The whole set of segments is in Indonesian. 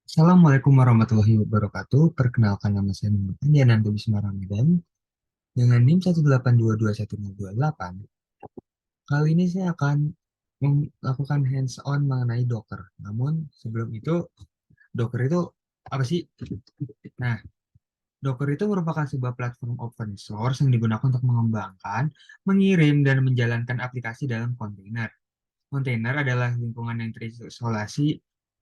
Assalamualaikum warahmatullahi wabarakatuh. Perkenalkan nama saya Muhammad Andiananto Bisma Ramadan dengan NIM 182210028. Kali ini saya akan melakukan hands-on mengenai Docker. Namun sebelum itu, Docker itu apa sih? Nah, Docker itu merupakan sebuah platform open source yang digunakan untuk mengembangkan, mengirim, dan menjalankan aplikasi dalam kontainer. Kontainer adalah lingkungan yang terisolasi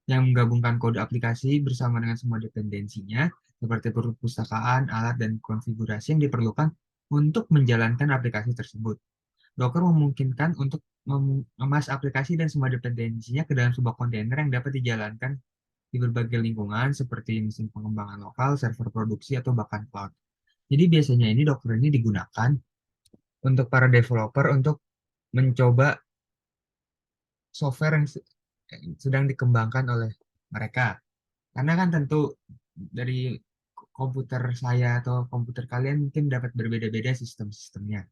yang menggabungkan kode aplikasi bersama dengan semua dependensinya, seperti perpustakaan, alat, dan konfigurasi yang diperlukan untuk menjalankan aplikasi tersebut. Docker memungkinkan untuk mengemas aplikasi dan semua dependensinya ke dalam sebuah kontainer yang dapat dijalankan di berbagai lingkungan seperti mesin pengembangan lokal, server produksi, atau bahkan cloud. Jadi biasanya ini Docker ini digunakan untuk para developer untuk mencoba software yang sedang dikembangkan oleh mereka. Karena kan tentu dari komputer saya atau komputer kalian mungkin dapat berbeda-beda sistem-sistemnya.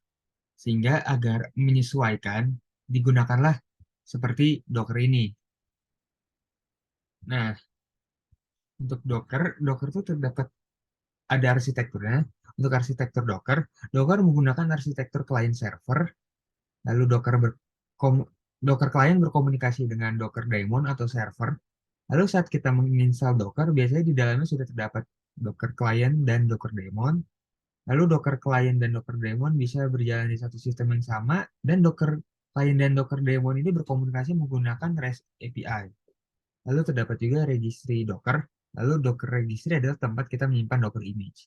Sehingga agar menyesuaikan, digunakanlah seperti Docker ini. Nah, untuk Docker itu terdapat ada arsitekturnya. Untuk arsitektur Docker menggunakan arsitektur client server, lalu Docker client berkomunikasi dengan Docker daemon atau server. Lalu saat kita menginstal Docker, biasanya di dalamnya sudah terdapat Docker client dan Docker daemon. Lalu Docker client dan Docker daemon bisa berjalan di satu sistem yang sama, dan Docker client dan Docker daemon ini berkomunikasi menggunakan REST API. Lalu terdapat juga registry Docker. Lalu Docker registry adalah tempat kita menyimpan Docker image.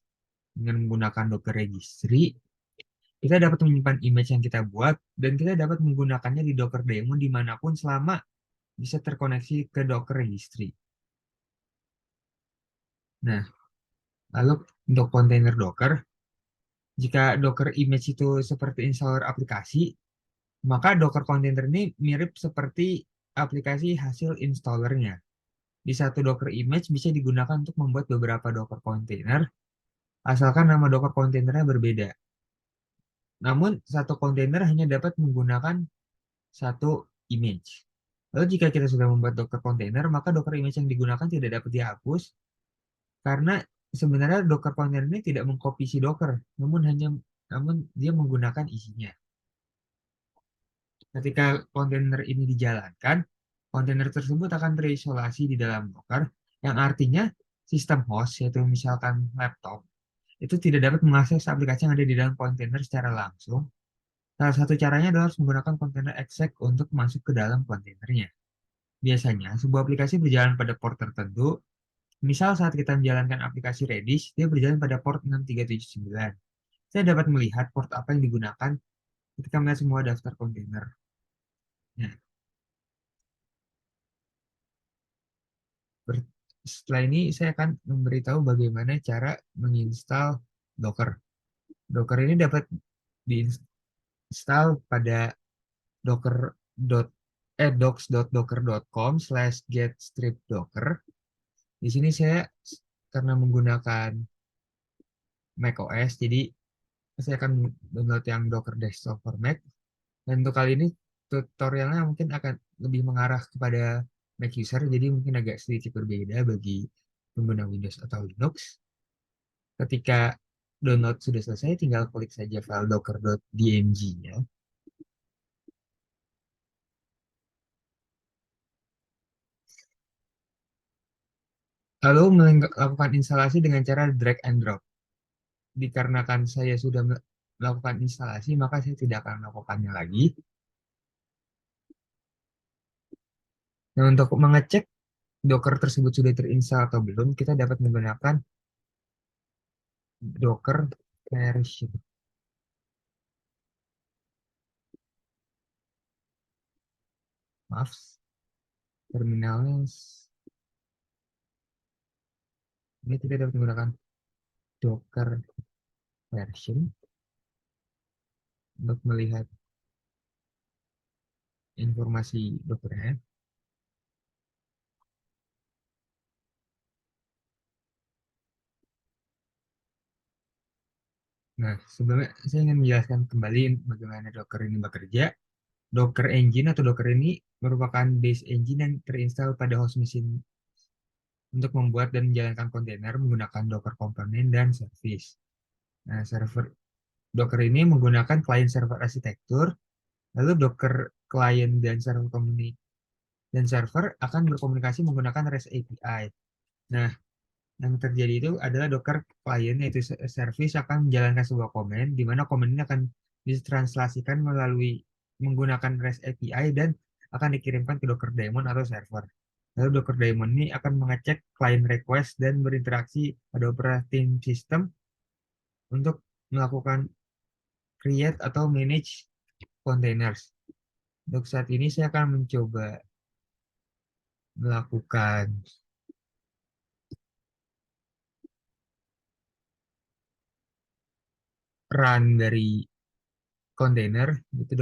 Dengan menggunakan Docker registry, kita dapat menyimpan image yang kita buat, dan kita dapat menggunakannya di Docker daemon dimanapun selama bisa terkoneksi ke Docker registry. Nah, lalu untuk kontainer Docker, jika Docker image itu seperti installer aplikasi, maka Docker container ini mirip seperti aplikasi hasil installernya. Di satu Docker image bisa digunakan untuk membuat beberapa Docker container, asalkan nama Docker containernya berbeda. Namun, satu kontainer hanya dapat menggunakan satu image. Lalu jika kita sudah membuat Docker container, maka Docker image yang digunakan tidak dapat dihapus, karena sebenarnya Docker container ini tidak mengcopy si Docker, namun dia menggunakan isinya. Ketika kontainer ini dijalankan, kontainer tersebut akan terisolasi di dalam Docker, yang artinya sistem host, yaitu misalkan laptop, itu tidak dapat mengakses aplikasi yang ada di dalam kontainer secara langsung. Salah satu caranya adalah menggunakan kontainer exec untuk masuk ke dalam kontainernya. Biasanya, sebuah aplikasi berjalan pada port tertentu. Misal saat kita menjalankan aplikasi Redis, dia berjalan pada port 6379. Saya dapat melihat port apa yang digunakan ketika melihat semua daftar kontainer. Nah, setelah ini saya akan memberitahu bagaimana cara menginstal Docker. Docker ini dapat diinstal pada docs.docker.com/get-docker. Di sini saya karena menggunakan macOS, jadi saya akan download yang Docker Desktop for Mac. Dan untuk kali ini tutorialnya mungkin akan lebih mengarah kepada Mac user, jadi mungkin agak sedikit berbeda bagi pengguna Windows atau Linux. Ketika download sudah selesai, tinggal klik saja file docker.dmg-nya. Lalu melakukan instalasi dengan cara drag and drop. Dikarenakan saya sudah melakukan instalasi, maka saya tidak akan melakukannya lagi. Nah, untuk mengecek Docker tersebut sudah terinstall atau belum, kita dapat menggunakan Docker version. Maaf, terminalnya ini tidak dapat menggunakan Docker version untuk melihat informasi Dockernya. Nah, sebelumnya saya ingin menjelaskan kembali bagaimana Docker ini bekerja. Docker Engine atau Docker ini merupakan base engine yang terinstall pada host mesin untuk membuat dan menjalankan kontainer menggunakan Docker komponen dan service. Nah, server Docker ini menggunakan client server arsitektur, lalu Docker client dan server akan berkomunikasi menggunakan REST API. Nah, yang terjadi itu adalah Docker client yaitu service akan menjalankan sebuah komen di mana komen ini akan ditranslasikan melalui menggunakan REST API dan akan dikirimkan ke Docker daemon atau server. Lalu Docker daemon ini akan mengecek client request dan berinteraksi pada operating system untuk melakukan create atau manage containers. Untuk saat ini saya akan mencoba melakukan run dari kontainer itu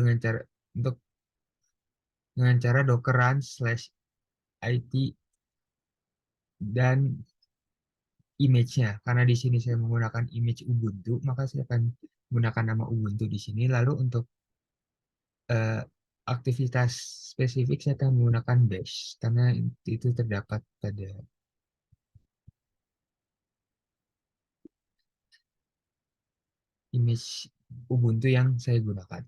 untuk dengan cara docker run slash it dan image-nya. Karena di sini saya menggunakan image Ubuntu, maka saya akan menggunakan nama Ubuntu di sini. Lalu untuk eh, aktivitas spesifik saya akan menggunakan bash karena itu terdapat pada image Ubuntu yang saya gunakan.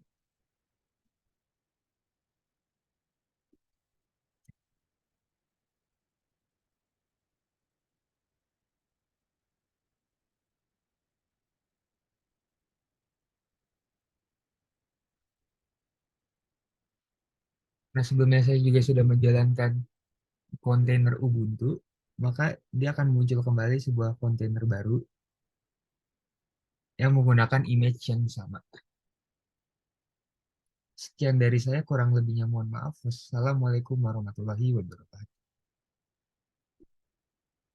Nah, sebelumnya saya juga sudah menjalankan kontainer Ubuntu, maka dia akan muncul kembali sebuah kontainer baru yang menggunakan image yang sama. Sekian dari saya, kurang lebihnya mohon maaf. Wassalamualaikum warahmatullahi wabarakatuh.